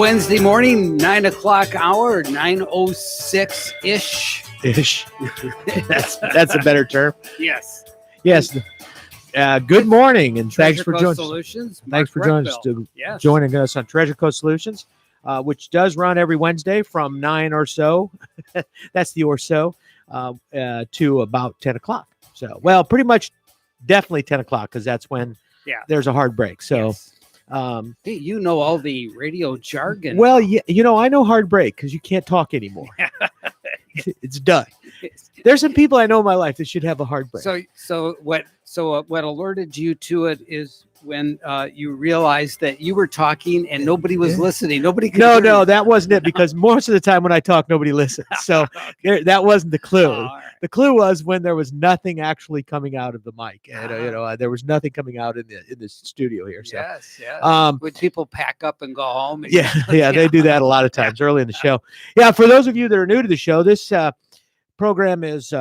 Wednesday morning, 9 o'clock hour, 9:06-ish. Ish. That's a better term. Yes. Yes. Good morning, and thanks for joining. Solutions. Thanks for joining us joining us on Treasure Coast Solutions, which does run every Wednesday from 9 or so. That's the or so to about 10 o'clock. So, well, pretty much, definitely 10 o'clock because that's when there's a hard break. So. Yes. Hey, you know all the radio jargon. Well, I know hard break because you can't talk anymore. It's done. There's some people I know in my life that should have a hard break. So what alerted you to it is when you realized that you were talking and nobody was listening. Nobody could hear you. That wasn't it, because most of the time when I talk, nobody listens. So that wasn't the clue. Right. The clue was when there was nothing actually coming out of the mic. And, there was nothing coming out in the studio here. So. Yes. Would people pack up and go home? And they do that a lot of times early in the show. Yeah, for those of you that are new to the show, this program is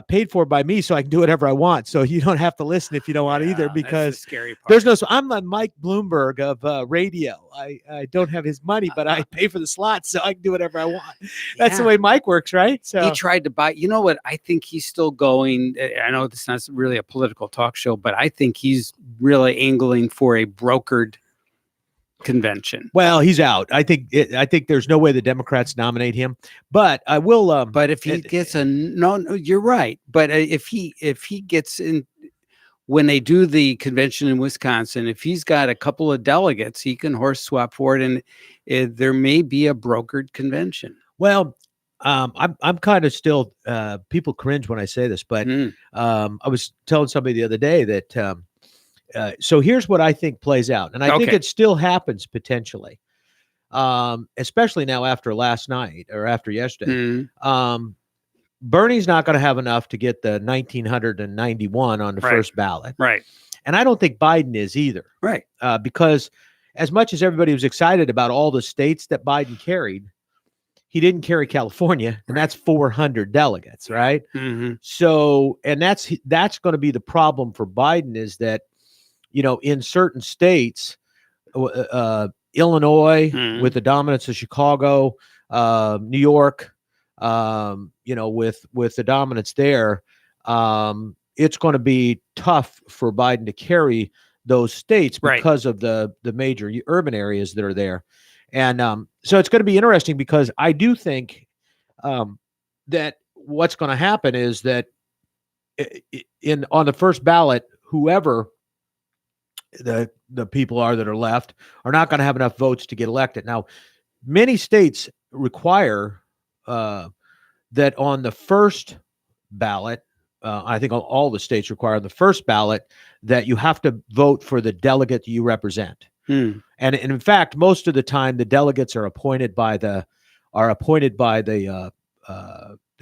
paid for by me, so I can do whatever I want. So you don't have to listen if you don't want either, because that's the scary part. there's no. So I'm the Mike Bloomberg of radio. I don't have his money, but I pay for the slots, so I can do whatever I want. That's the way Mike works, right? So he tried to buy. You know what? I think he's still going. I know this is not really a political talk show, but I think he's really angling for a brokered convention. Well, he's out. I think there's no way the Democrats nominate him, but I will. But if he gets no, you're right. But if he gets in when they do the convention in Wisconsin, if he's got a couple of delegates, he can horse swap for it, and there may be a brokered convention. Well, I'm kind of still. People cringe when I say this, but I was telling somebody the other day that. So here's what I think plays out, and I think it still happens potentially, especially now after last night or after yesterday. Bernie's not going to have enough to get the 1,991 on the first ballot, right? And I don't think Biden is either, right? Because as much as everybody was excited about all the states that Biden carried, he didn't carry California, and that's 400 delegates, right? So, and that's going to be the problem for Biden, is that. In certain states, Illinois with the dominance of Chicago, New York, with the dominance there, it's going to be tough for Biden to carry those states because of the major urban areas that are there. And so it's going to be interesting, because I do think that what's going to happen is that on the first ballot, whoever the people are that are left are not going to have enough votes to get elected. Now, many states require that on the first ballot, I think all the states require on the first ballot that you have to vote for the delegate that you represent. And in fact, most of the time, the delegates are appointed by the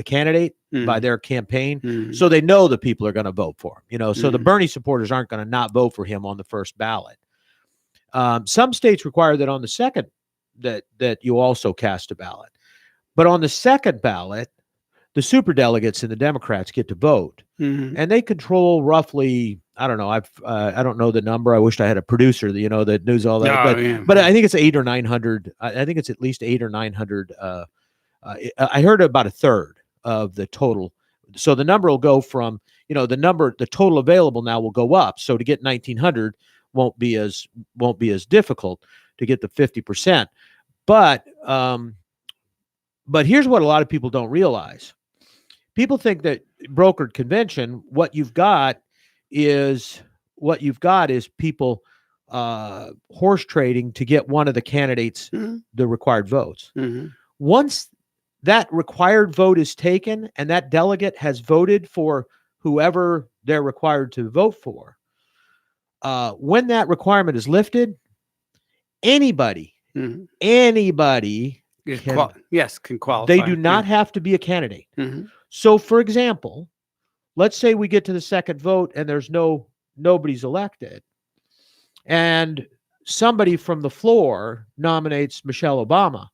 candidate, by their campaign. So they know the people are going to vote for him, so the Bernie supporters aren't going to not vote for him on the first ballot. Some states require that on the second, that you also cast a ballot. But on the second ballot, the superdelegates and the Democrats get to vote, and they control roughly, I don't know, I don't know the number. I wished I had a producer that, that knows all that, but I think it's 800 or 900. I think it's at least 800 or 900. I heard about a third of the total. So the number will go from, the total available now will go up. So to get 1,900 won't be as difficult to get the 50%. But here's what a lot of people don't realize. People think that brokered convention, what you've got is people horse trading to get one of the candidates the required votes. Once that required vote is taken and that delegate has voted for whoever they're required to vote for, when that requirement is lifted, anybody can qualify. They do not have to be a candidate. So, for example, let's say we get to the second vote and there's nobody's elected, and somebody from the floor nominates Michelle Obama.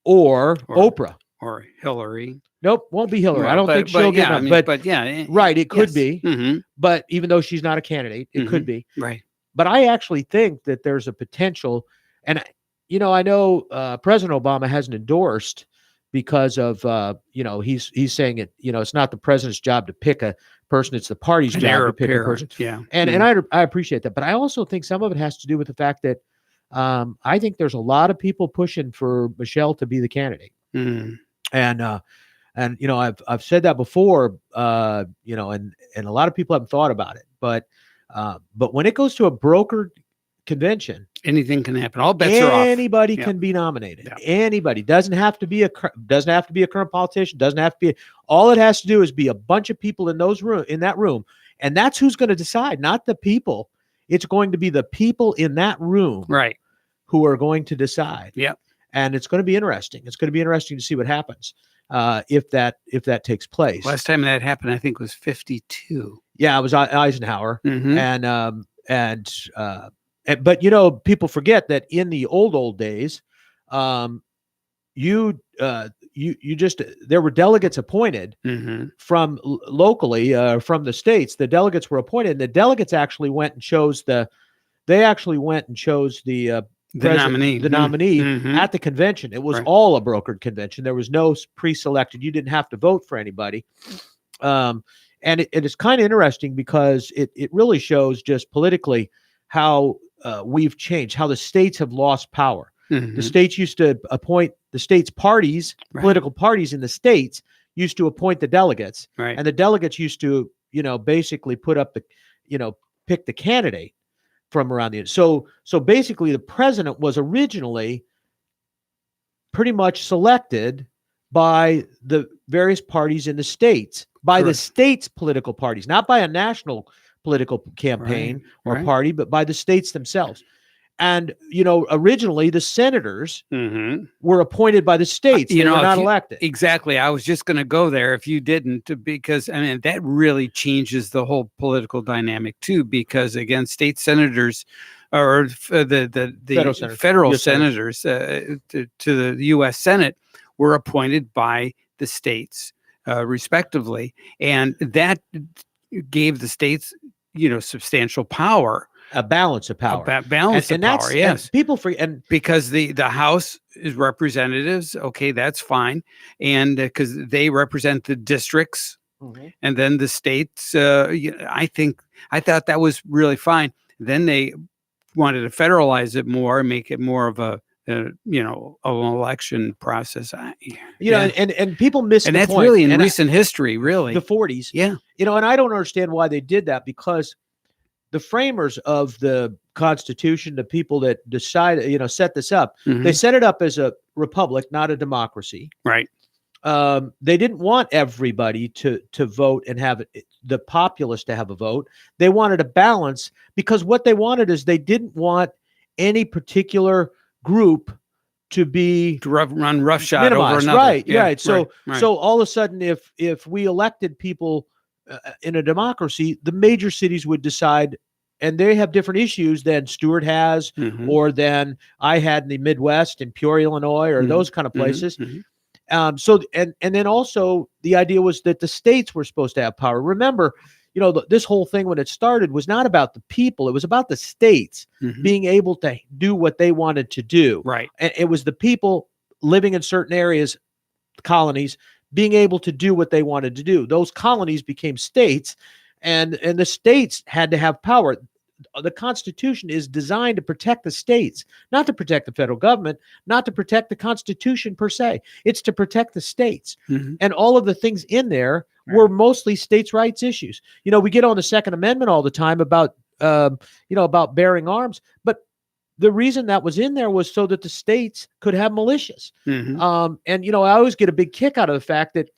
Or Oprah. Or Hillary. Nope, won't be Hillary. Well, I don't think she'll get enough. Right, it could be. But even though she's not a candidate, it could be. Right. But I actually think that there's a potential, and I know President Obama hasn't endorsed because of he's saying it's not the president's job to pick a person; it's the party's job to pick a person. Yeah, and I appreciate that, but I also think some of it has to do with the fact that I think there's a lot of people pushing for Michelle to be the candidate, and I've said that before, and a lot of people haven't thought about it, but when it goes to a brokered convention, anything can happen. All bets are off. Anybody can be nominated. Yeah. Anybody doesn't have to be a current politician. Doesn't have to be. All it has to do is be a bunch of people in that room, and that's who's going to decide. Not the people. It's going to be the people in that room, right, who are going to decide. Yep. And it's going to be interesting. It's going to be interesting to see what happens if that takes place. Last time that happened, I think, was 52. Yeah, it was Eisenhower, but people forget that in the old days, there were delegates appointed from locally, from the states. The delegates were appointed, and the delegates actually went and chose the nominee at the convention. It was all a brokered convention. There was no pre-selected. You didn't have to vote for anybody. And it is kind of interesting because it really shows just politically how we've changed, how the states have lost power. The states used to appoint the states' parties, political parties in the states used to appoint the delegates, and the delegates used to, basically put up pick the candidate from around the. So basically, the president was originally pretty much selected by the various parties in the states, by the states' political parties, not by a national political campaign or party, but by the states themselves. And, originally the senators were appointed by the states. They were not elected. Exactly. I was just going to go there if you didn't, because that really changes the whole political dynamic too, because again, state senators or the federal senators to the U.S. Senate were appointed by the states respectively. And that gave the states, substantial power. A balance of power. Yes. People forget, and because the House is representatives, okay, that's fine, and because they represent the districts, and then the states. I thought that was really fine. Then they wanted to federalize it more, and make it more of an election process. And people miss, and the that's point. Really in recent history, really the 40s. Yeah, and I don't understand why they did that, because the framers of the Constitution, the people that set this up, they set it up as a republic, not a democracy. Right. They didn't want everybody to vote and have the populace to have a vote. They wanted a balance, because what they wanted is they didn't want any particular group to run roughshod over another. Right. So all of a sudden, if we elected people in a democracy, the major cities would decide, and they have different issues than Stewart has, or than I had in the Midwest in Peoria, Illinois, or those kind of places. So then also the idea was that the states were supposed to have power. Remember, this whole thing when it started was not about the people; it was about the states being able to do what they wanted to do. Right. And it was the people living in certain areas, colonies, being able to do what they wanted to do. Those colonies became states, and the states had to have power. The Constitution is designed to protect the states, not to protect the federal government, not to protect the Constitution per se. It's to protect the states. And all of the things in there were mostly states' rights issues. We get on the Second Amendment all the time about bearing arms, but the reason that was in there was so that the states could have militias. And I always get a big kick out of the fact that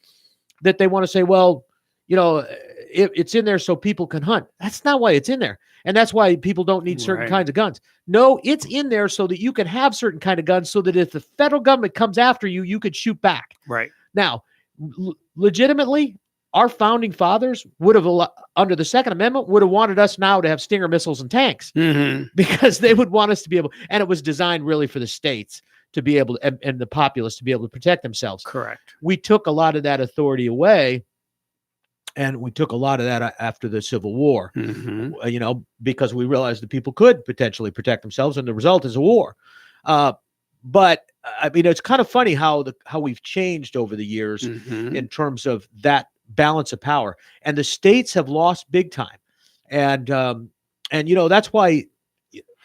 they want to say, well, it's in there so people can hunt. That's not why it's in there. And that's why people don't need certain kinds of guns. No, it's in there so that you can have certain kind of guns, so that if the federal government comes after you, you could shoot back. Right. Now, legitimately, our founding fathers would have, under the Second Amendment, would have wanted us now to have Stinger missiles and tanks, because they would want us to be able, and it was designed really for the states to be able to, and the populace to be able to protect themselves. Correct. We took a lot of that authority away, and we took a lot of that after the Civil War, because we realized that people could potentially protect themselves, and the result is a war. but I mean, it's kind of funny how we've changed over the years in terms of that balance of power, and the states have lost big time, and that's why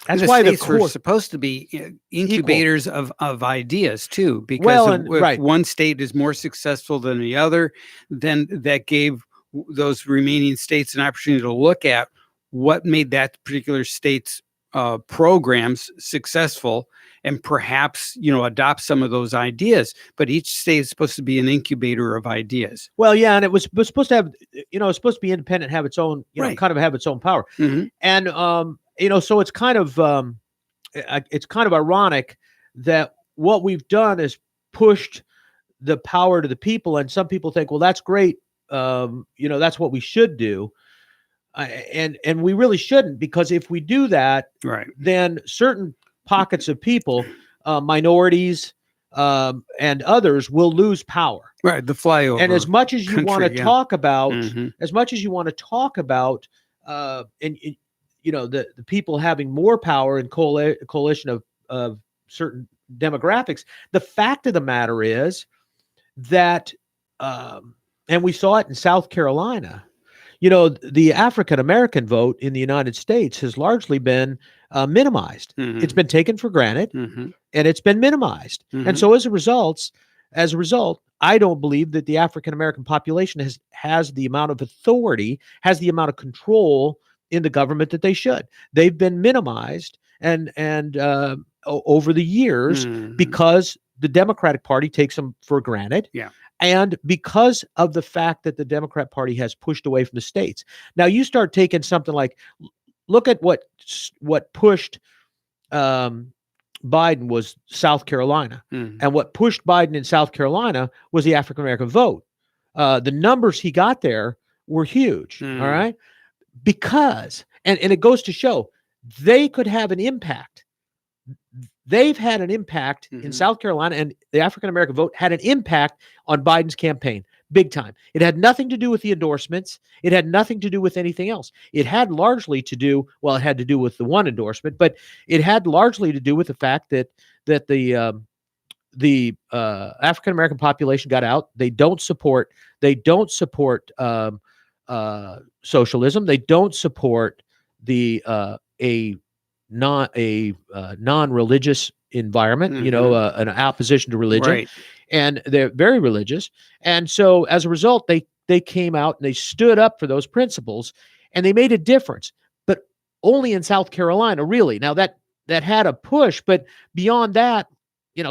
the states were supposed to be incubators of ideas too, because if one state is more successful than the other, then that gave those remaining states an opportunity to look at what made that particular state's programs successful, and perhaps adopt some of those ideas. But each state is supposed to be an incubator of ideas. Well, yeah, and it was supposed to have, it's supposed to be independent, have its own, kind of have its own power, and so it's kind of ironic that what we've done is pushed the power to the people, and some people think, well, that's great, that's what we should do. And we really shouldn't, because if we do that, then certain pockets of people, minorities, and others will lose power. Right, the flyover. And as much as you want to talk about, and the people having more power and coalition of certain demographics, the fact of the matter is that, and we saw it in South Carolina. The African American vote in the United States has largely been minimized. It's been taken for granted, and it's been minimized. And so as a result, I don't believe that the African American population has the amount of authority, has the amount of control in the government that they should. They've been minimized and over the years because the Democratic Party takes them for granted. Yeah. And because of the fact that the Democrat Party has pushed away from the states. Now you start taking something like, look at what pushed Biden was South Carolina. And what pushed Biden in South Carolina was the African American vote. The numbers he got there were huge. All right. Because, and it goes to show, they could have an impact. They've had an impact in South Carolina, and the African American vote had an impact on Biden's campaign, big time. It had nothing to do with the endorsements. It had nothing to do with anything else. It had largely to do, well, it had to do with the one endorsement, but it had largely to do with the fact that the African American population got out. They don't support socialism. They don't support a non-religious environment, an opposition to religion, right. And they're very religious. And so as a result, they came out and they stood up for those principles, and they made a difference, but only in South Carolina, really. Now that had a push, but beyond that,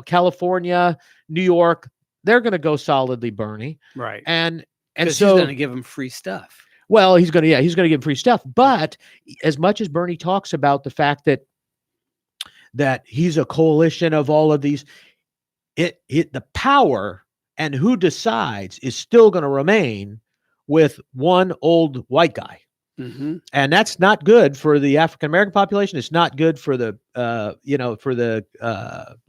California, New York, they're going to go solidly Bernie. Right. And so he's going to give them free stuff. Well, he's going to give him free stuff. But as much as Bernie talks about the fact that he's a coalition of all of these, the power and who decides is still going to remain with one old white guy. And that's not good for the African American population. It's not good for the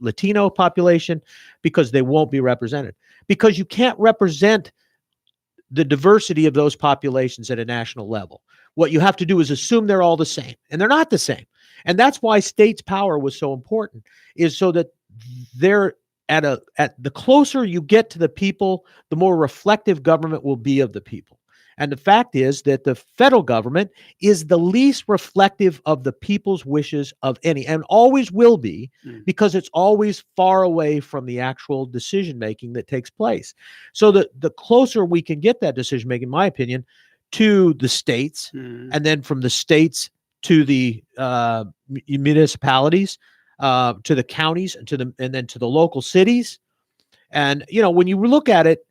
Latino population, because they won't be represented, because you can't represent the diversity of those populations at a national level. What you have to do is assume they're all the same, and they're not the same. And that's why states' power was so important, is so that they're at the closer you get to the people, the more reflective government will be of the people. And the fact is that the federal government is the least reflective of the people's wishes of any, and always will be, because it's always far away from the actual decision-making that takes place. So the closer we can get that decision-making, in my opinion, to the states, and then from the states to the municipalities, to the counties, and then to the local cities. And, when you look at it,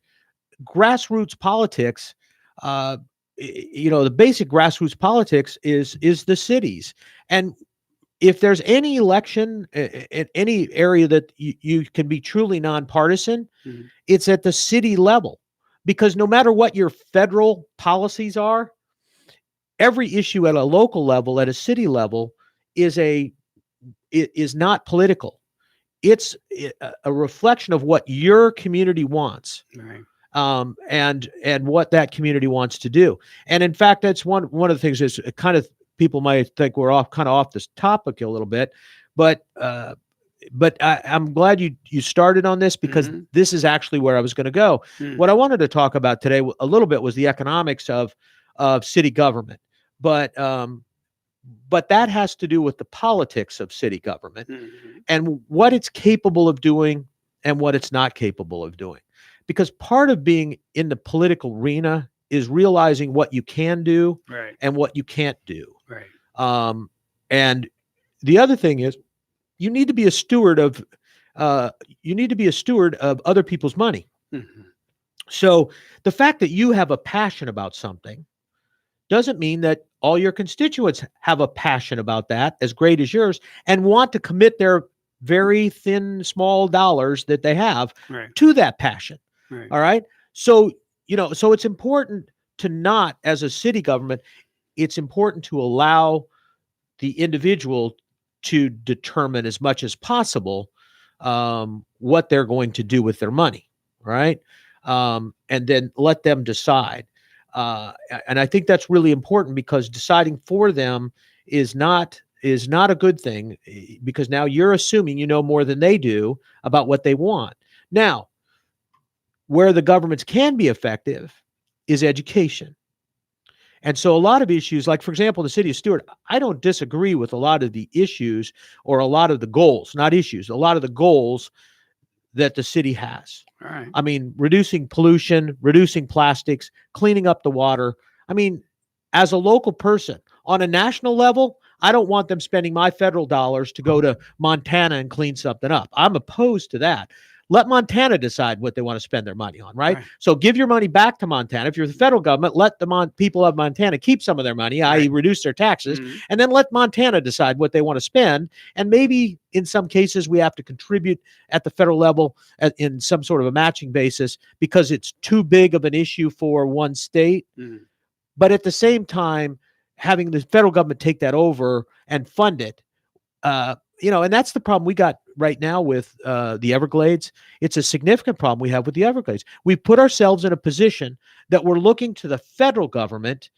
grassroots politics, the basic grassroots politics is the cities. And if there's any election in any area that you can be truly nonpartisan, it's at the city level, because no matter what your federal policies are, every issue at a local level, at a city level, is not political. It's a reflection of what your community wants. Right. And what that community wants to do. And in fact, that's one of the things is kind of, people might think we're off this topic a little bit, but but I'm glad you started on this, because this is actually where I was going to go. What I wanted to talk about today a little bit was the economics of city government, but that has to do with the politics of city government and what it's capable of doing and what it's not capable of doing. Because part of being in the political arena is realizing what you can do and what you can't do. And the other thing is, you need to be a steward of other people's money. So the fact that you have a passion about something doesn't mean that all your constituents have a passion about that as great as yours and want to commit their very thin, small dollars that they have to that passion. All right. So, so it's important to not, as a city government, it's important to allow the individual to determine as much as possible what they're going to do with their money, right? And then let them decide. And I think that's really important, because deciding for them is not a good thing, because now you're assuming you know more than they do about what they want. Now, where the governments can be effective is education. And so a lot of issues, like, for example, the city of Stewart, I don't disagree with a lot of the issues or a lot of the goals, not issues, a lot of the goals that the city has. I mean, reducing pollution, reducing plastics, cleaning up the water. I mean, as a local person, on a national level, I don't want them spending my federal dollars to go to Montana and clean something up. I'm opposed to that. Let Montana decide what they want to spend their money on, right? So give your money back to Montana. If you're the federal government, let the people of Montana keep some of their money, i.e. reduce their taxes, and then let Montana decide what they want to spend. And maybe in some cases we have to contribute at the federal level in some sort of a matching basis, because it's too big of an issue for one state. But at the same time, having the federal government take that over and fund it, and that's the problem we got right now with the Everglades. It's a significant problem we have with the Everglades. We've put ourselves in a position that we're looking to the federal government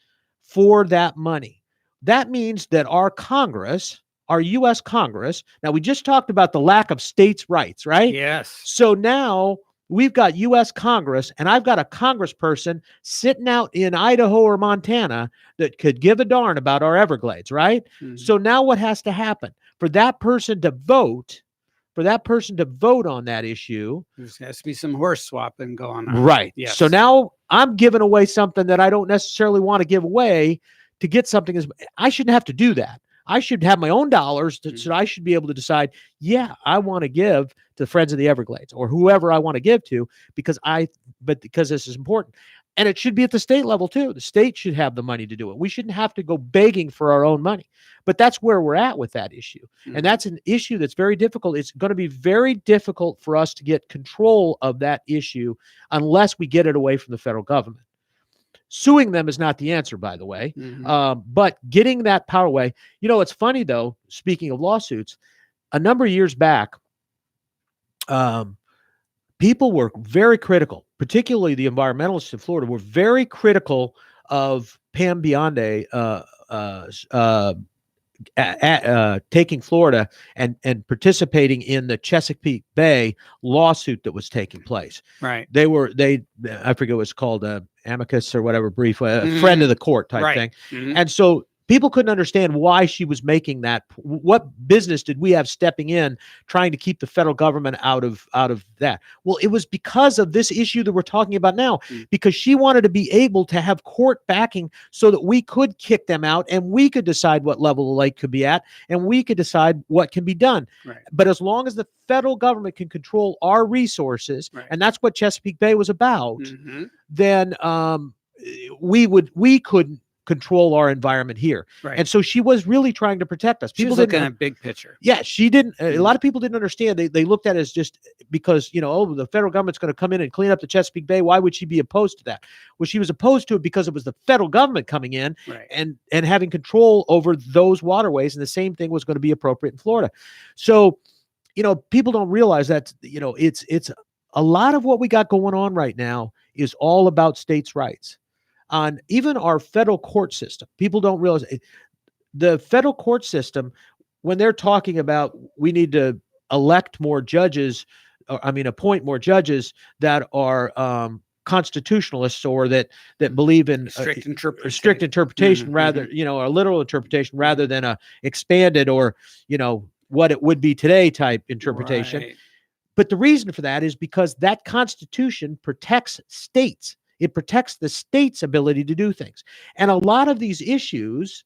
for that money. That means that our Congress, our U.S. Congress, now we just talked about the lack of states' rights, right? Yes. So now we've got U.S. Congress, and I've got a congressperson sitting out in Idaho or Montana that could give a darn about our Everglades, right? So now what has to happen? For that person to vote on that issue, there has to be some horse swapping going on. Right. Yes. So now I'm giving away something that I don't necessarily want to give away to get something. I shouldn't have to do that. I should have my own dollars, so I should be able to decide, I want to give to the Friends of the Everglades or whoever I want to give to, because this is important. And it should be at the state level too. The state should have the money to do it. We shouldn't have to go begging for our own money. But that's where we're at with that issue. And that's an issue that's very difficult. It's going to be very difficult for us to get control of that issue unless we get it away from the federal government. Suing them is not the answer, by the way. But getting that power away. It's funny, though, speaking of lawsuits, a number of years back, people were very critical, particularly the environmentalists in Florida were very critical of Pam Biondi taking Florida and participating in the Chesapeake Bay lawsuit that was taking place. Right. I forget what it's called, amicus or whatever brief, friend of the court type thing. And so people couldn't understand why she was making that. What business did we have stepping in, trying to keep the federal government out of that? Well, it was because of this issue that we're talking about now, because she wanted to be able to have court backing so that we could kick them out and we could decide what level the lake could be at and we could decide what can be done. Right. But as long as the federal government can control our resources, and that's what Chesapeake Bay was about, then we couldn't control our environment here. Right. And so she was really trying to protect us. People looking at big picture. Yeah, she didn't. A lot of people didn't understand. They looked at it as just because, the federal government's going to come in and clean up the Chesapeake Bay. Why would she be opposed to that? Well, she was opposed to it because it was the federal government coming in and having control over those waterways. And the same thing was going to be appropriate in Florida. So, people don't realize that, it's a lot of what we got going on right now is all about states' rights. On even our federal court system, people don't realize the federal court system, when they're talking about we need to elect more judges, appoint more judges that are constitutionalists, or that believe in strict interpretation, strict interpretation rather, a literal interpretation rather than a expanded, or what it would be today type interpretation. Right. But the reason for that is because that Constitution protects states. It protects the state's ability to do things. And a lot of these issues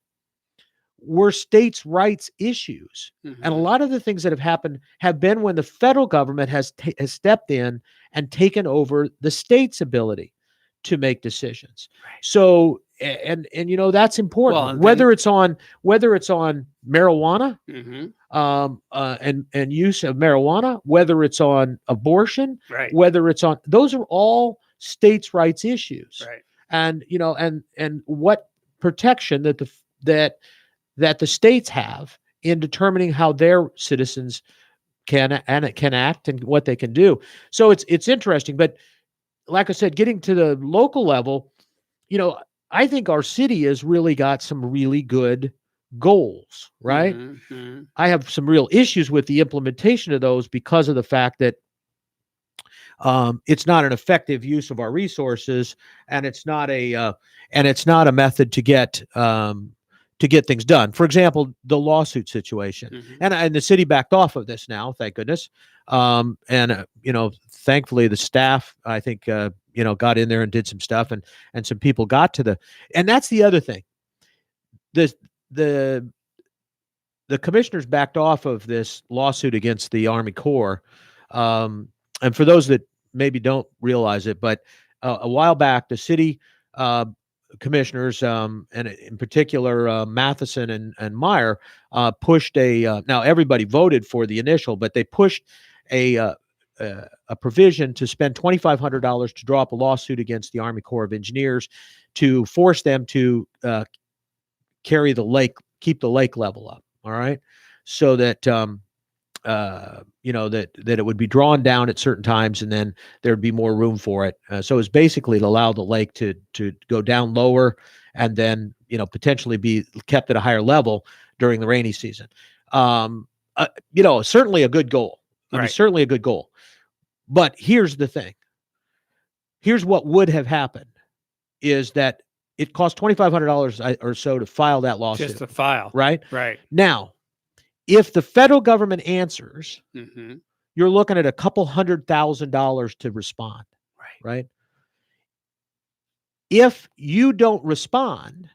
were states' rights issues. And a lot of the things that have happened have been when the federal government has stepped in and taken over the state's ability to make decisions. Right. So, and that's important. Well, whether it's on marijuana, and use of marijuana, whether it's on abortion, right, whether it's on, those are all states' rights issues. right. And and what protection that the states have in determining how their citizens can act and what they can do. So it's interesting. But like I said, getting to the local level, I think our city has really got some really good goals, right? I have some real issues with the implementation of those because of the fact that it's not an effective use of our resources, and it's not a method to get things done. For example, the lawsuit situation, and the city backed off of this now, thank goodness. Thankfully the staff, I think, got in there and did some stuff, and some people got to and that's the other thing. The commissioners backed off of this lawsuit against the Army Corps. And for those that maybe don't realize it, but a while back, the city commissioners, and in particular Matheson and Meyer, pushed now everybody voted for the initial, but they pushed a provision to spend $2,500 to draw up a lawsuit against the Army Corps of Engineers to force them to keep the lake level up. All right, so that that it would be drawn down at certain times, and then there'd be more room for it. So it's basically to allow the lake to go down lower, and then potentially be kept at a higher level during the rainy season. Certainly a good goal. Certainly a good goal. But here's the thing. Here's what would have happened: is that it cost $2,500 or so to file that lawsuit. Just to file, right? Right. Now, if the federal government answers, you're looking at a couple $100,000 to respond. Right. If you don't respond,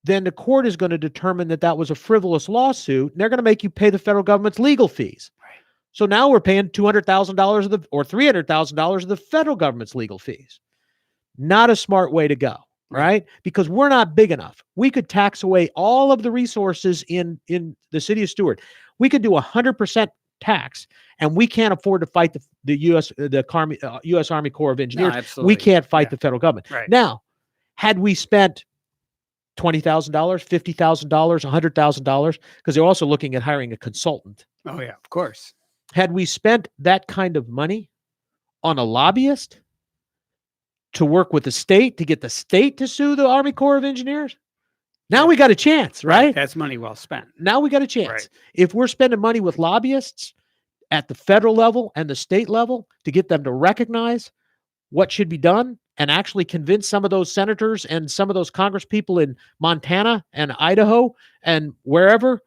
then the court is going to determine that was a frivolous lawsuit, and they're going to make you pay the federal government's legal fees. Right. So now we're paying $200,000 or $300,000 of the federal government's legal fees. Not a smart way to go. Right? Because we're not big enough. We could tax away all of the resources in the city of Stewart. We could do 100% tax, and we can't afford to fight the U.S. Army Corps of Engineers. We can't fight the federal government. Right. Now, had we spent $20,000, $50,000, $100,000, because they're also looking at hiring a consultant. Oh yeah, of course. Had we spent that kind of money on a lobbyist to work with the state to get the state to sue the Army Corps of Engineers, now we got a chance, right? That's money well spent. Now we got a chance. If we're spending money with lobbyists at the federal level and the state level to get them to recognize what should be done and actually convince some of those senators and some of those Congress people in Montana and Idaho and wherever,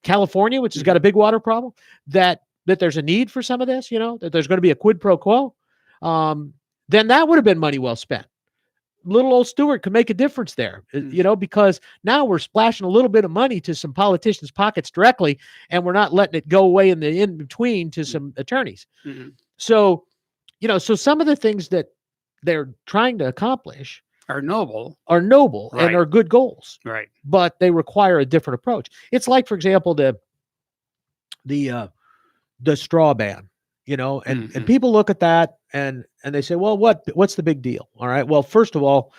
California, which has got a big water problem, that there's a need for some of this, that there's going to be a quid pro quo, then that would have been money well spent. Little old Stewart could make a difference there, because now we're splashing a little bit of money to some politicians' pockets directly, and we're not letting it go away in the in-between to some attorneys. So, so some of the things that they're trying to accomplish are noble, and are good goals, but they require a different approach. It's like, for example, the straw ban. And people look at that and they say, well, what's the big deal? All right. Well, first of all,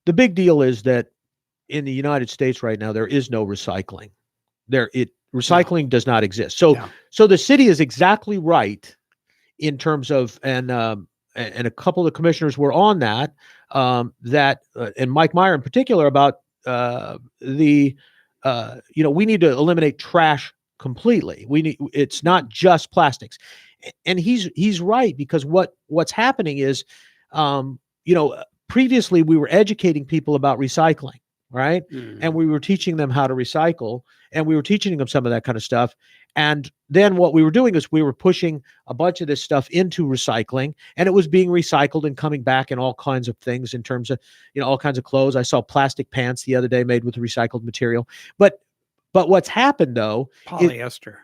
the big deal is that in the United States right now, there is no recycling. Recycling does not exist. So the city is exactly right in terms of, and a couple of the commissioners were on that, and Mike Meyer in particular, about we need to eliminate trash completely. We need, it's not just plastics. And he's right, because what's happening is, you know, previously we were educating people about recycling, right? And we were teaching them how to recycle, and we were teaching them some of that kind of stuff. And then what we were doing is we were pushing a bunch of this stuff into recycling, and it was being recycled and coming back in all kinds of things, in terms of, you know, all kinds of clothes. I saw plastic pants the other day made with recycled material. But what's happened though, Polyester.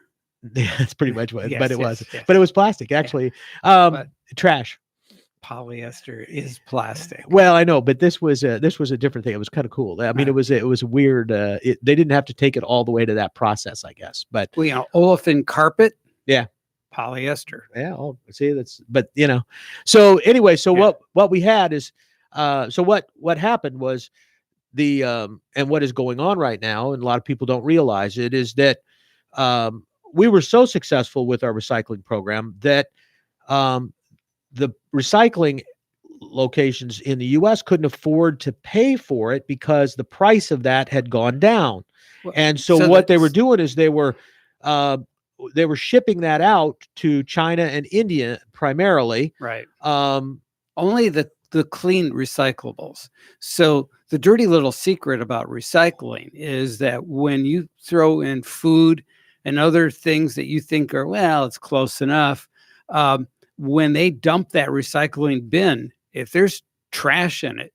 that's pretty much what, Yes, but it yes, was, yes. but it was plastic actually. But Trash. polyester is plastic. Well, I know, but this was a different thing. It was kind of cool. I mean, it was weird. They didn't have to take it all the way to that process, I guess. But Well, you know, olefin carpet. Yeah. Polyester. Yeah. Oh, see, that's, but you know, so anyway, so what we had is, so what happened was the, and what is going on right now, and a lot of people don't realize it, is that, we were so successful with our recycling program that, the recycling locations in the US couldn't afford to pay for it because the price of that had gone down. Well, And so what they were doing is they were shipping that out to China and India primarily. Right. Only the clean recyclables. So the dirty little secret about recycling is that when you throw in food and other things that you think are, well, it's close enough, when they dump that recycling bin, if there's trash in it,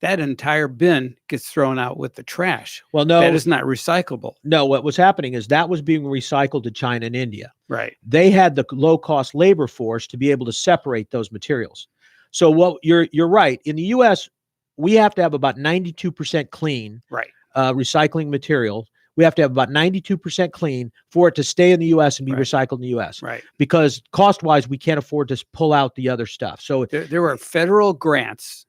that entire bin gets thrown out with the trash. Well, no, that is not recyclable. No, what was happening is that was being recycled to China and India. Right. They had the low-cost labor force to be able to separate those materials. So what you're right. In the US, we have to have about 92% clean, right, recycling material. We have to have about 92% clean for it to stay in the US and be recycled in the US. Right. Because cost-wise, we can't afford to pull out the other stuff. So there were federal grants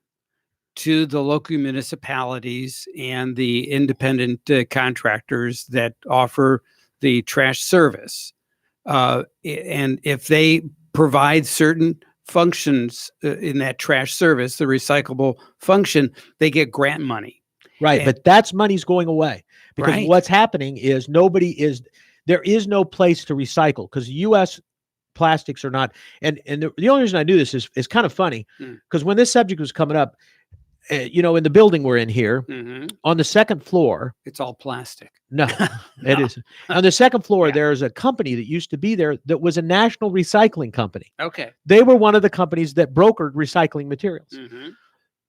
to the local municipalities and the independent contractors that offer the trash service. And if they provide certain functions in that trash service, the recyclable function, they get grant money. Right. But that's money's going away, because what's happening is there is no place to recycle, because U.S. plastics are not. And the only reason I do this is kind of funny, because when this subject was coming up, you know, in the building we're in here, on the second floor, it's all plastic. No, it isn't. On the second floor, there's a company that used to be there that was a national recycling company. Okay. They were one of the companies that brokered recycling materials.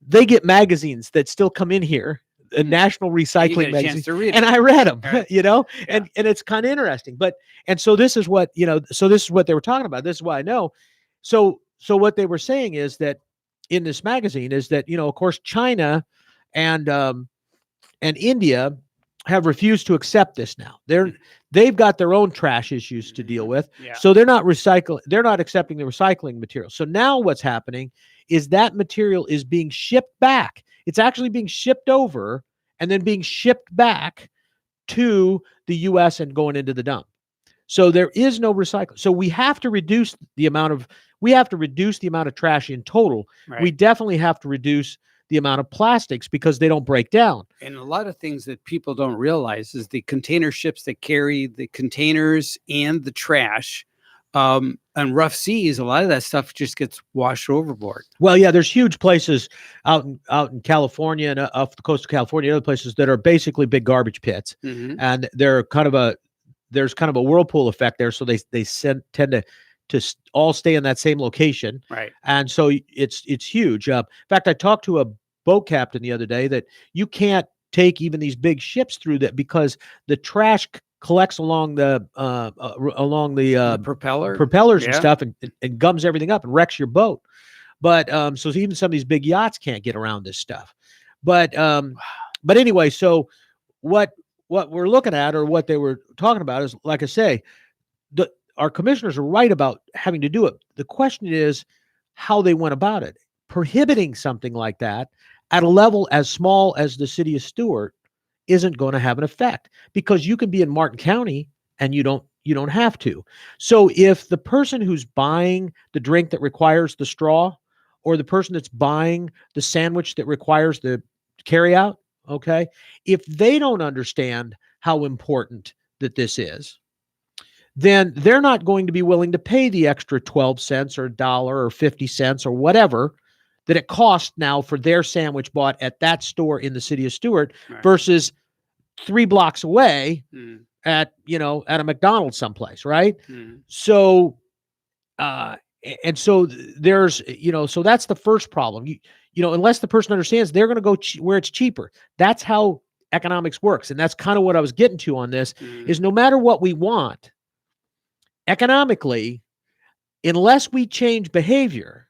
They get magazines that still come in here, a national recycling magazine, and I read them, you know, and it's kind of interesting. But, and so this is what, you know, so this is what they were talking about. This is why I know. So what they were saying is that in this magazine is that, you know, of course, China and India have refused to accept this now. They've got their own trash issues to deal with. So they're not accepting the recycling material. So now what's happening is that material is being shipped back. It's actually being shipped over and then being shipped back to the US and going into the dump. So there is no recycling. So we have to reduce the amount of trash in total. Right. We definitely have to reduce the amount of plastics because they don't break down. And a lot of things that people don't realize is the container ships that carry the containers and the trash on rough seas, a lot of that stuff just gets washed overboard. Well, yeah, there's huge places out in California and off the coast of California, other places that are basically big garbage pits, and they're there's kind of a whirlpool effect there, so they tend to all stay in that same location, right? And so it's huge. In fact, I talked to a boat captain the other day that you can't take even these big ships through that because the trash collects along the propellers and stuff, and gums everything up and wrecks your boat. But so even some of these big yachts can't get around this stuff. But anyway, so what we're looking at, or what they were talking about, is, like I say, our commissioners are right about having to do it. The question is how they went about it. Prohibiting something like that at a level as small as the city of Stewart isn't going to have an effect, because you can be in Martin County and you don't have to. So if the person who's buying the drink that requires the straw, or the person that's buying the sandwich that requires the carryout, okay, if they don't understand how important that this is, then they're not going to be willing to pay the extra 12 cents or a dollar or 50 cents or whatever that it costs now for their sandwich bought at that store in the city of Stewart versus 3 blocks away at a McDonald's someplace, right? So and so there's so that's the first problem. Unless the person understands, they're going to go where it's cheaper. That's how economics works, and that's kind of what I was getting to on this. Is no matter what we want economically, unless we change behavior,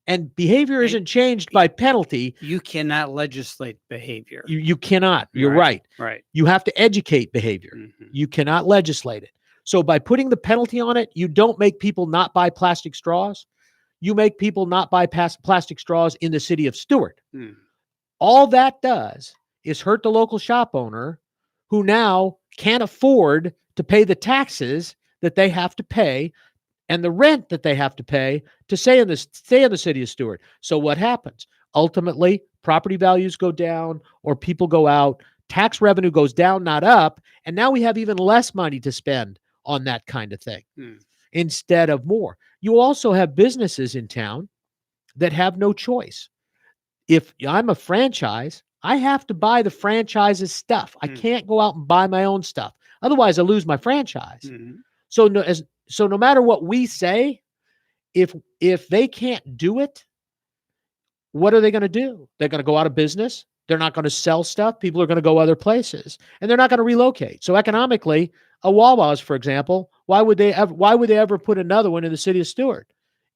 and behavior isn't changed by penalty. You cannot legislate behavior. You cannot. You're right. Right. You have to educate behavior. You cannot legislate it. So by putting the penalty on it, you don't make people not buy plastic straws. You make people not buy plastic straws in the city of Stewart. All that does is hurt the local shop owner who now can't afford to pay the taxes that they have to pay and the rent that they have to pay to stay in the city of Stewart. So what happens? Ultimately, property values go down or people go out. Tax revenue goes down, not up. And now we have even less money to spend on that kind of thing instead of more. You also have businesses in town that have no choice. If I'm a franchise, I have to buy the franchise's stuff. I can't go out and buy my own stuff. Otherwise, I lose my franchise. So no matter what we say, if they can't do it, what are they going to do? They're going to go out of business. They're not going to sell stuff. People are going to go other places, and they're not going to relocate. So economically, a Wawa's, for example, why would they ever put another one in the city of Stewart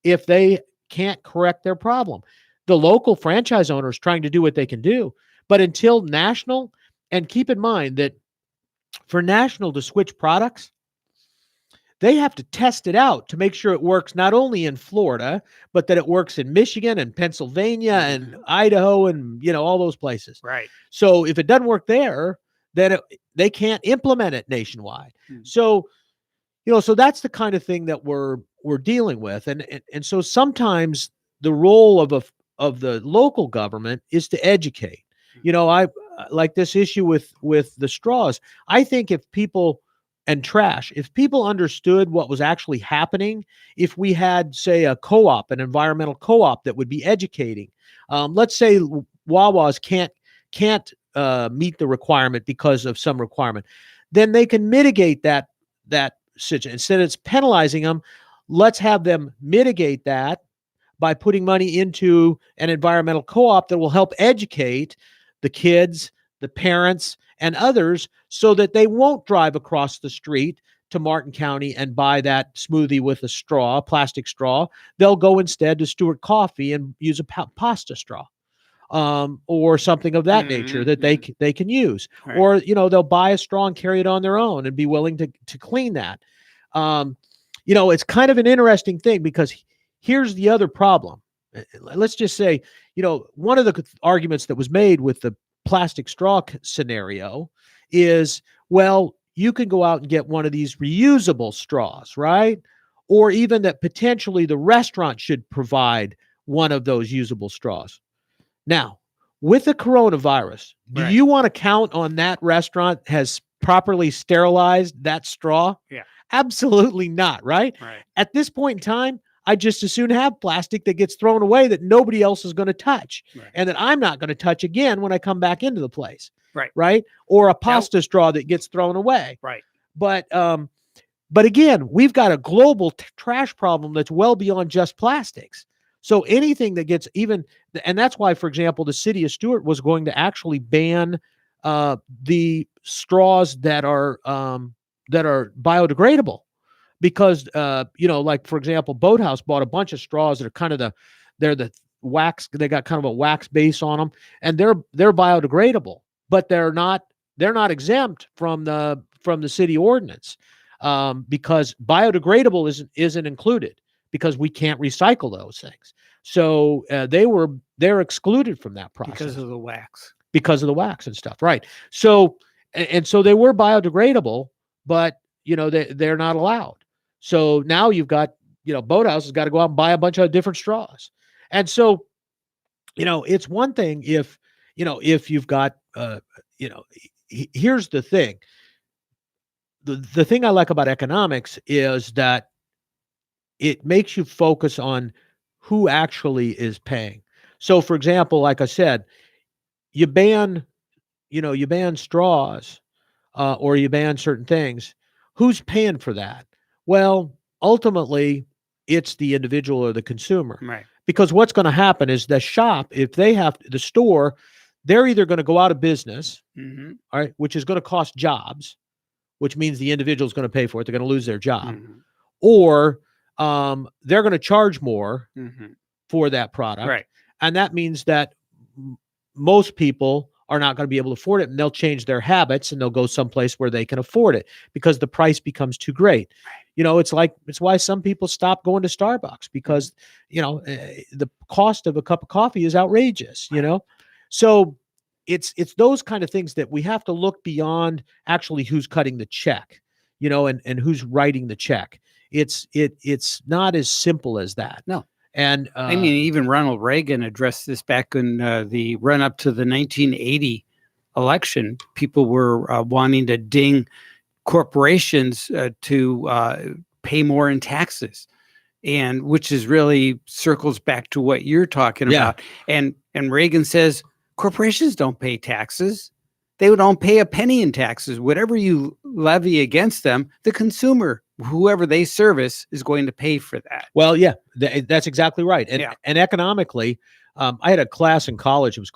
if they can't correct their problem? The local franchise owner is trying to do what they can do, but until national, and keep in mind that for national to switch products, they have to test it out to make sure it works not only in Florida, but that it works in Michigan and Pennsylvania and Idaho and, all those places. Right. So if it doesn't work there, then they can't implement it nationwide. So, so that's the kind of thing that we're dealing with. And so sometimes the role of the local government is to educate. I like this issue with the straws. I think if people and trash, if people understood what was actually happening, if we had, say, a co-op, an environmental co-op that would be educating, let's say Wawa's can't meet the requirement because of some requirement, then they can mitigate that situation. Instead of it's penalizing them, let's have them mitigate that by putting money into an environmental co-op that will help educate the kids, the parents, and others so that they won't drive across the street to Martin County and buy that smoothie with a plastic straw. They'll go instead to Stewart Coffee and use a pasta straw. Or something of that nature that they can use. Right. Or, they'll buy a straw and carry it on their own and be willing to clean that. It's kind of an interesting thing because here's the other problem. Let's just say, one of the arguments that was made with the plastic straw scenario is, well, you can go out and get one of these reusable straws, right? Or even that potentially the restaurant should provide one of those usable straws. Now, with the coronavirus, do you want to count on that restaurant has properly sterilized that straw? Yeah. Absolutely not, right? At this point in time, I just as soon have plastic that gets thrown away that nobody else is going to touch and that I'm not going to touch again when I come back into the place. Right. Or a pasta straw that gets thrown away. Right. But again, we've got a global trash problem that's well beyond just plastics. So anything that gets and that's why, for example, the city of Stewart was going to actually ban the straws that are biodegradable. Because, like, for example, Boathouse bought a bunch of straws that are kind of they're the wax, they got kind of a wax base on them, and they're biodegradable, but they're not exempt from the city ordinance because biodegradable isn't included because we can't recycle those things. So they're excluded from that process. Because of the wax. Because of the wax and stuff, right. So, and so they were biodegradable, but, they're not allowed. So now you've got, Boathouse has got to go out and buy a bunch of different straws. And so, it's one thing if you've got, here's the thing. the thing I like about economics is that it makes you focus on who actually is paying. So, for example, like I said, you ban straws, or you ban certain things. Who's paying for that? Well, ultimately, it's the individual or the consumer. Right. Because what's going to happen is the store, they're either going to go out of business, Mm-hmm. all right, which is going to cost jobs, which means the individual is going to pay for it. They're going to lose their job, Mm-hmm. or they're going to charge more Mm-hmm. for that product, Right. and that means that most people are not going to be able to afford it, and they'll change their habits and they'll go someplace where they can afford it because the price becomes too great. Right. It's why some people stop going to Starbucks because, the cost of a cup of coffee is outrageous, Right. So it's those kind of things that we have to look beyond actually who's cutting the check, and who's writing the check. It's not as simple as that. No. And I mean, even Ronald Reagan addressed this back in the run up to the 1980 election. People were wanting to ding corporations to pay more in taxes, and which is really circles back to what you're talking about. And Reagan says corporations don't pay taxes. They don't pay a penny in taxes. Whatever you levy against them, the consumer, whoever they service, is going to pay for that. Well, yeah, that's exactly right. And economically, I had a class in college. It was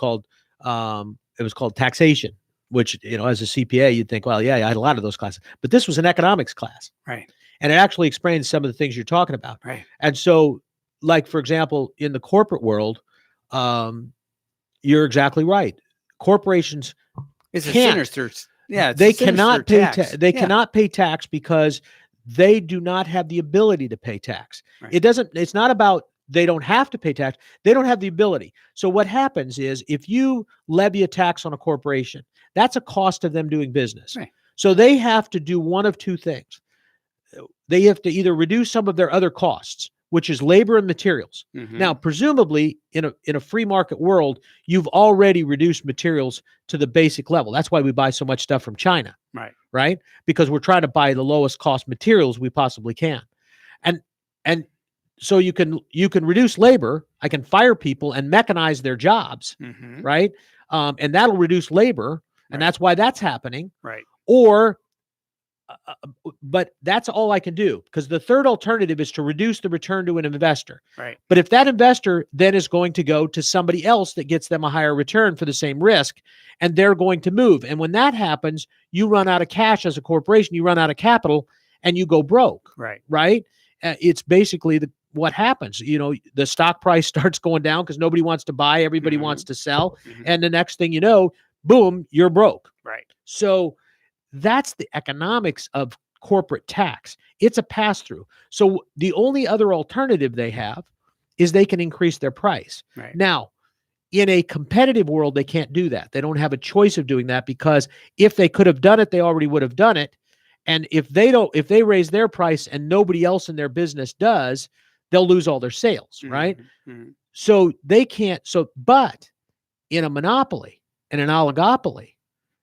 called taxation, which, as a CPA, you'd think, well, yeah, I had a lot of those classes, but this was an economics class, right? And it actually explains some of the things you're talking about, right? And so, like, for example, in the corporate world, you're exactly right. Corporations It's can't. A sinister, yeah, they cannot pay tax. they cannot pay tax because they do not have the ability to pay tax. Right. It's not about they don't have to pay tax. They don't have the ability. So what happens is if you levy a tax on a corporation, that's a cost of them doing business. Right. So they have to do one of two things. They have to either reduce some of their other costs, which is labor and materials. Mm-hmm. Now, presumably, in a free market world, you've already reduced materials to the basic level. That's why we buy so much stuff from China, right? Because we're trying to buy the lowest cost materials we possibly can, and so you can reduce labor. I can fire people and mechanize their jobs, mm-hmm. right? And that'll reduce labor, and that's why that's happening, right? Or but that's all I can do, because the third alternative is to reduce the return to an investor. Right. But if that investor then is going to go to somebody else that gets them a higher return for the same risk, and they're going to move. And when that happens, you run out of cash as a corporation, you run out of capital, and you go broke. Right? It's basically what happens. The stock price starts going down because nobody wants to buy, everybody mm-hmm. wants to sell. Mm-hmm. And the next thing you know, boom, you're broke. Right. So that's the economics of corporate tax. It's a pass-through. So the only other alternative they have is they can increase their price. Right. Now, in a competitive world, they can't do that. They don't have a choice of doing that, because if they could have done it, they already would have done it. And if they raise their price and nobody else in their business does, they'll lose all their sales, mm-hmm. right? Mm-hmm. So they can't. But in a monopoly and an oligopoly,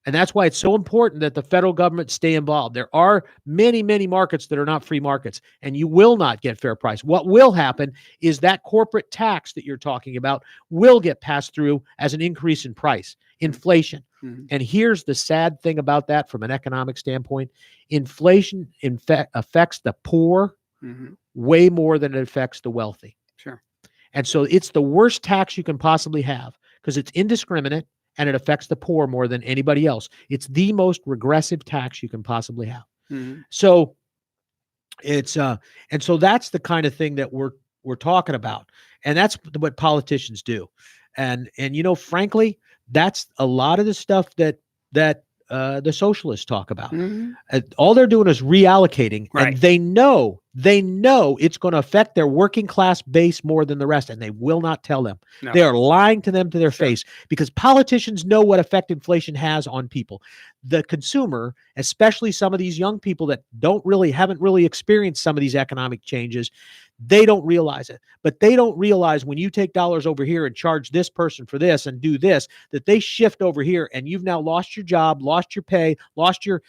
and that's why it's so important that the federal government stay involved. There are many, many markets that are not free markets, and you will not get fair price. What will happen is that corporate tax that you're talking about will get passed through as an increase in price, inflation. Mm-hmm. And here's the sad thing about that from an economic standpoint. Inflation affects the poor mm-hmm. way more than it affects the wealthy. Sure. And so it's the worst tax you can possibly have, because it's indiscriminate, and it affects the poor more than anybody else. It's the most regressive tax you can possibly have. Mm-hmm. So it's and so that's the kind of thing that we're talking about, and that's what politicians do. And frankly, that's a lot of the stuff that the socialists talk about. Mm-hmm. All they're doing is reallocating, right. And they know They know it's going to affect their working class base more than the rest, and they will not tell them. No. They are lying to them to their face, because politicians know what effect inflation has on people. The consumer, especially some of these young people that haven't really experienced some of these economic changes, they don't realize it. But they don't realize when you take dollars over here and charge this person for this and do this, that they shift over here, and you've now lost your job, lost your pay, lost your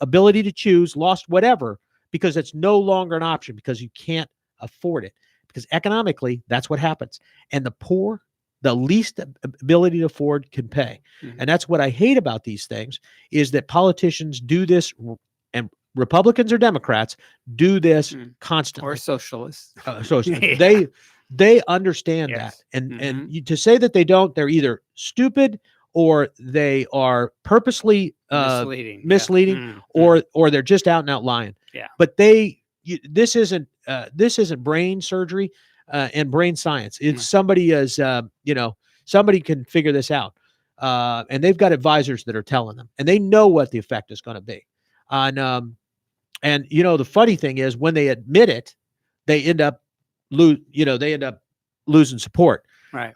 ability to choose, lost whatever, because it's no longer an option, because you can't afford it. Because economically, that's what happens. And the poor, the least ability to afford, can pay. Mm-hmm. And that's what I hate about these things, is that politicians do this, and Republicans or Democrats do this constantly. Or socialists. Yeah. They understand that. And to say that they don't, they're either stupid, or they are purposely misleading, or they're just out and out lying. Yeah. But this isn't brain surgery and brain science. It's somebody somebody can figure this out, and they've got advisors that are telling them, and they know what the effect is going to be. And the funny thing is, when they admit it, they end up losing support. Right.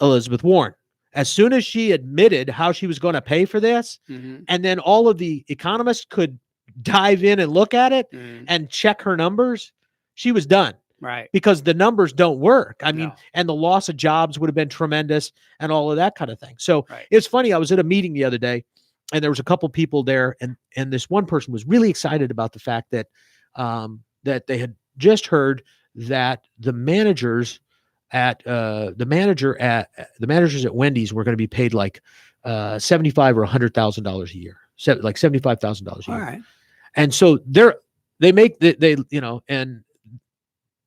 Elizabeth Warren, as soon as she admitted how she was going to pay for this, and then all of the economists could dive in and look at it and check her numbers, she was done. Right. Because the numbers don't work. I mean, and the loss of jobs would have been tremendous, and all of that kind of thing. So it's funny. I was at a meeting the other day, and there was a couple people there, and this one person was really excited about the fact that that they had just heard that the managers at managers at Wendy's were going to be paid like $75,000 or $100,000 a year, like $75,000 a year. All right. And so and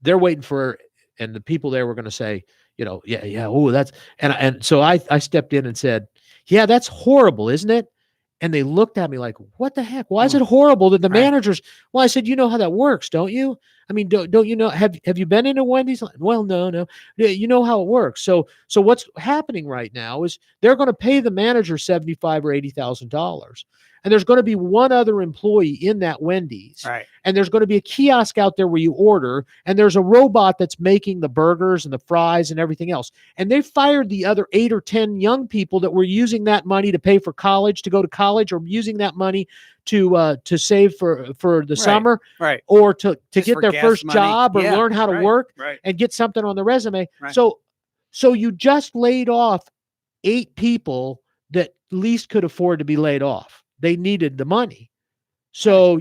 they're waiting for, and the people there were going to say, oh, that's, and so I stepped in and said, yeah, that's horrible, isn't it? And they looked at me like, what the heck? Why is it horrible that the managers? Well, I said, you know how that works, don't you? I mean, don't you know? Have you been into Wendy's? Well, no. You know how it works. So what's happening right now is they're going to pay the manager $75,000 or $80,000, and there's going to be one other employee in that Wendy's, right? And there's going to be a kiosk out there where you order, and there's a robot that's making the burgers and the fries and everything else. And they fired the other 8 or 10 young people that were using that money to pay for college, to go to college, or using that money to save for the summer, right? Or to get their first money. Job, or learn how to work, and get something on the resume. Right. So you just laid off 8 people that least could afford to be laid off. They needed the money. So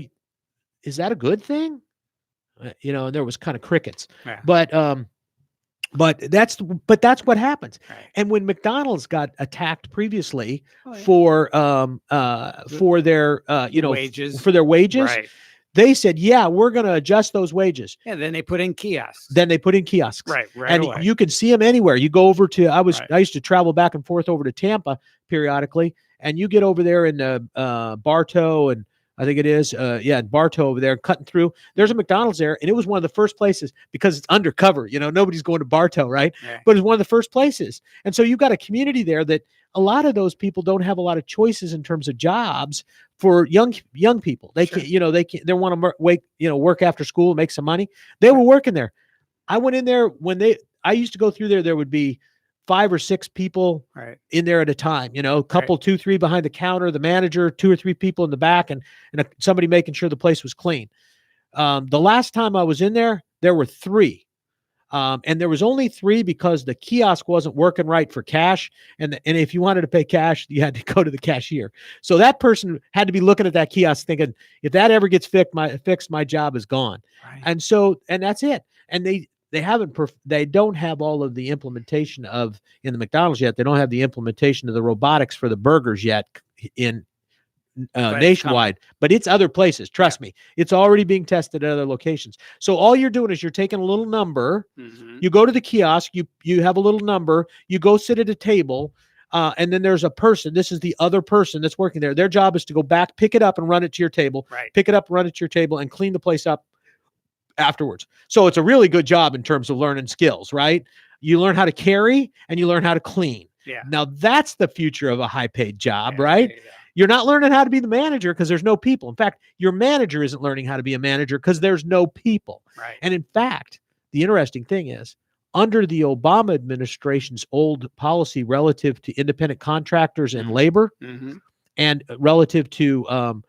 is that a good thing? And there was kind of crickets. Yeah. But that's what happens. Right. And when McDonald's got attacked previously for their wages, right, they said, yeah, we're going to adjust those wages. Yeah, then they put in kiosks. Right. And away. You can see them anywhere. You go over to, I used to travel back and forth over to Tampa periodically, and you get over there in Bartow, and I think it is, Bartow over there, cutting through. There's a McDonald's there, and it was one of the first places, because it's undercover. Nobody's going to Bartow, right? Yeah. But it's one of the first places. And so you've got a community there that a lot of those people don't have a lot of choices in terms of jobs for young people. They can't, they want to work after school and make some money. They were working there. I went in there I used to go through there. There would be 5 or 6 people in there at a time, a couple, 2, 3 behind the counter, the manager, 2 or 3 people in the back, and somebody making sure the place was clean. The last time I was in there, there were 3. And there was only 3 because the kiosk wasn't working right for cash. And if you wanted to pay cash, you had to go to the cashier. So that person had to be looking at that kiosk thinking, if that ever gets fixed, my job is gone. Right. And that's it. And they don't have all of the implementation in the McDonald's yet. They don't have the implementation of the robotics for the burgers yet in nationwide, but it's other places. Trust me, it's already being tested at other locations. So all you're doing is you're taking a little number, you go to the kiosk, you have a little number, you go sit at a table, and then there's a person. This is the other person that's working there. Their job is to go back, pick it up and run it to your table, pick it up, run it to your table, and clean the place up afterwards. So it's a really good job in terms of learning skills, right? You learn how to carry and you learn how to clean. Yeah. Now that's the future of a high paid job, right? Yeah. You're not learning how to be the manager because there's no people. In fact, your manager isn't learning how to be a manager because there's no people. Right. And in fact, the interesting thing is, under the Obama administration's old policy relative to independent contractors and labor, and relative to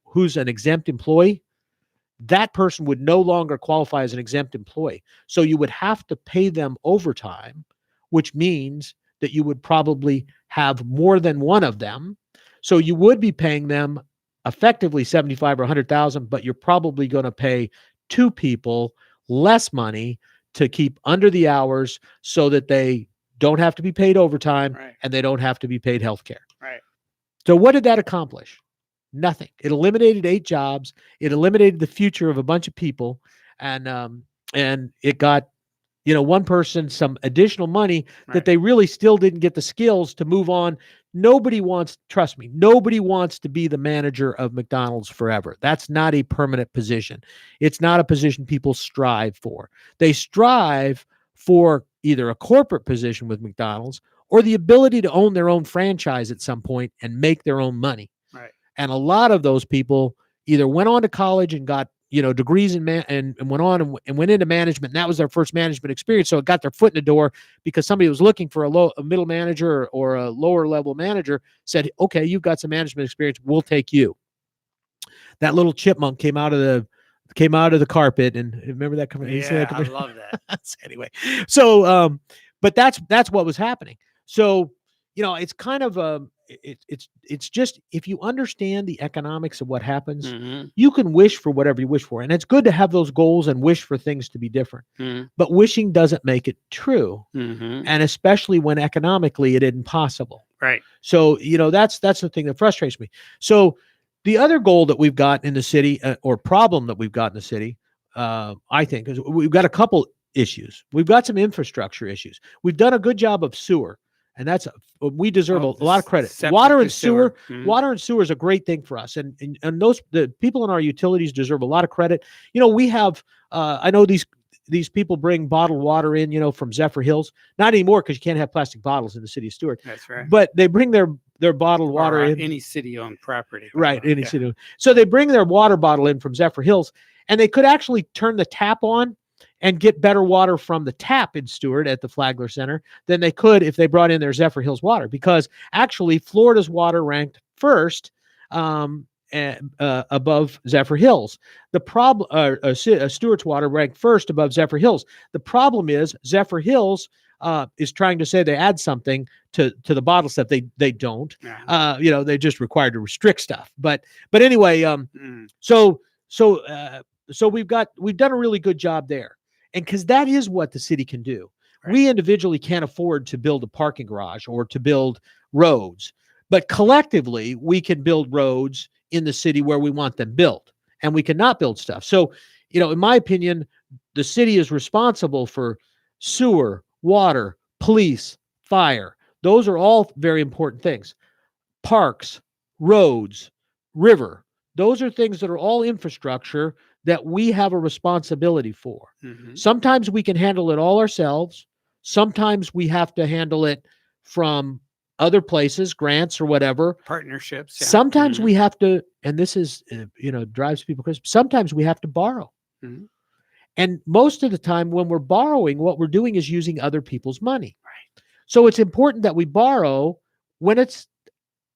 who's an exempt employee, that person would no longer qualify as an exempt employee. So you would have to pay them overtime, which means that you would probably have more than one of them. So you would be paying them effectively 75 or 100,000, but you're probably going to pay two people less money to keep under the hours so that they don't have to be paid overtime, and they don't have to be paid health care. Right. So what did that accomplish? Nothing. It eliminated 8 jobs. It eliminated the future of a bunch of people, and it got, one person some additional money that they really still didn't get the skills to move on. Trust me, nobody wants to be the manager of McDonald's forever. That's not a permanent position. It's not a position people strive for. They strive for either a corporate position with McDonald's or the ability to own their own franchise at some point and make their own money. Right. And a lot of those people either went on to college and got degrees and went on and went into management. And that was their first management experience. So it got their foot in the door because somebody was looking for a middle manager or a lower level manager, said, okay, you've got some management experience. We'll take you. That little chipmunk came out of the carpet. And remember that? Yeah, I love that. Anyway, so, but that's what was happening. So, it's kind of it's just, if you understand the economics of what happens, you can wish for whatever you wish for. And it's good to have those goals and wish for things to be different. But wishing doesn't make it true. And especially when economically it isn't possible. Right. So, that's the thing that frustrates me. So the other goal that we've got in the city, or problem that we've got in the city, I think, is we've got a couple issues. We've got some infrastructure issues. We've done a good job of sewer. And we deserve a lot of credit. Water and sewer is a great thing for us. And the people in our utilities deserve a lot of credit. We have, I know these people bring bottled water in, from Zephyr Hills. Not anymore, because you can't have plastic bottles in the city of Stewart. That's right. But they bring their bottled water in. Any city-owned property. Right, any city. So they bring their water bottle in from Zephyr Hills, and they could actually turn the tap on and get better water from the tap in Stewart at the Flagler Center than they could if they brought in their Zephyr Hills water, because actually Florida's water ranked first above Zephyr Hills. The problem, Stewart's water ranked first above Zephyr Hills. The problem is Zephyr Hills is trying to say they add something to the bottle stuff. They don't. They're just required to restrict stuff. But anyway, so we've done a really good job there. And because that is what the city can do. Right. We individually can't afford to build a parking garage or to build roads, but collectively we can build roads in the city where we want them built, and we cannot build stuff. So, in my opinion, the city is responsible for sewer, water, police, fire. Those are all very important things. Parks, roads, river. Those are things that are all infrastructure that we have a responsibility for. Sometimes we can handle it all ourselves. Sometimes we have to handle it from other places, grants or whatever. Partnerships. Yeah. Sometimes we have to, and this is, drives people crazy. Sometimes we have to borrow. And most of the time when we're borrowing, what we're doing is using other people's money. Right. So it's important that we borrow when it's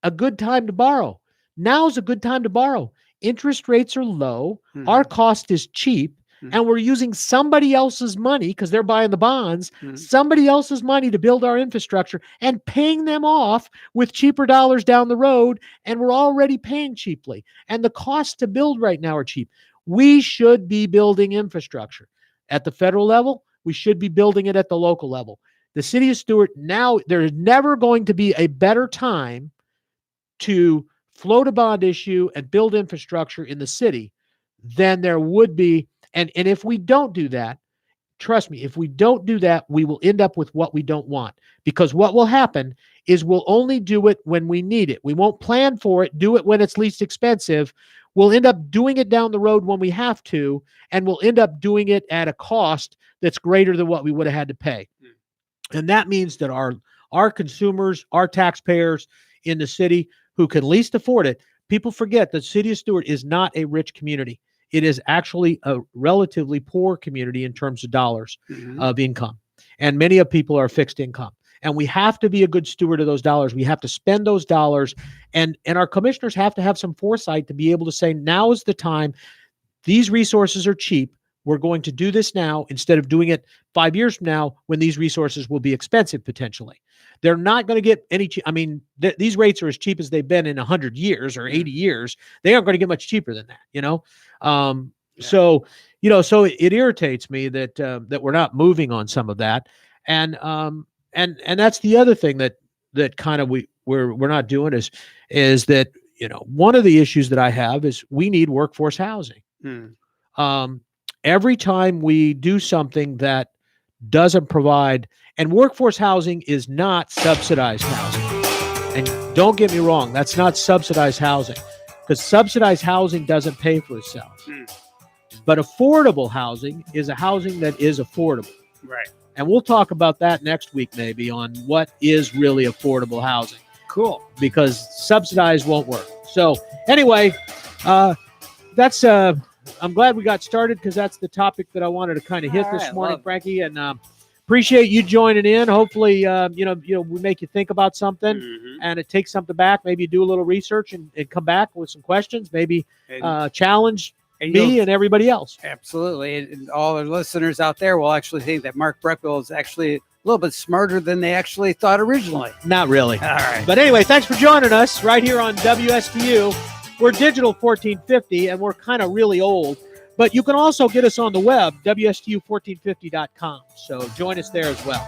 a good time to borrow. Now's a good time to borrow. Interest rates are low. Our cost is cheap. And we're using somebody else's money, because they're buying the bonds, somebody else's money to build our infrastructure and paying them off with cheaper dollars down the road. And we're already paying cheaply. And the costs to build right now are cheap. We should be building infrastructure at the federal level. We should be building it at the local level. The city of Stewart, now there's never going to be a better time to float a bond issue and build infrastructure in the city than there would be. And if we don't do that, trust me, if we don't do that, we will end up with what we don't want. Because what will happen is we'll only do it when we need it. We won't plan for it, do it when it's least expensive. We'll end up doing it down the road when we have to, and we'll end up doing it at a cost that's greater than what we would have had to pay. And that means that our consumers, our taxpayers in the city, who can least afford it. People forget that the city of Stewart is not a rich community. It is actually a relatively poor community in terms of dollars of income. And many of people are fixed income. And we have to be a good steward of those dollars. We have to spend those dollars. And our commissioners have to have some foresight to be able to say, now is the time. These resources are cheap. We're going to do this now instead of doing it 5 years from now when these resources will be expensive potentially. They're not going to get any cheap. I mean, these rates are as cheap as they've been in 100 years or 80 years. They aren't going to get much cheaper than that, you know? So, you know, so it irritates me that that we're not moving on some of that. And that's the other thing that kind of we're not doing is that, you know, one of the issues that I have is we need workforce housing. Every time we do something that doesn't provide, and workforce housing is not subsidized housing. And don't get me wrong, that's not subsidized housing, because subsidized housing doesn't pay for itself. But affordable housing is a housing that is affordable. Right. And we'll talk about that next week, maybe, on what is really affordable housing. Cool. Because subsidized won't work. So anyway, that's I'm glad we got started, because that's the topic that I wanted to kind of hit this morning, Frankie. And appreciate you joining in. Hopefully, you know, we make you think about something, and it takes something back. Maybe you do a little research and come back with some questions. Maybe challenge me and everybody else. Absolutely. And all our listeners out there will actually think that Mark Brechbill is actually a little bit smarter than they actually thought originally. Not really. All right. But anyway, thanks for joining us right here on WSTU. We're Digital 1450, and we're kind of really old. But you can also get us on the web, WSTU1450.com. So join us there as well.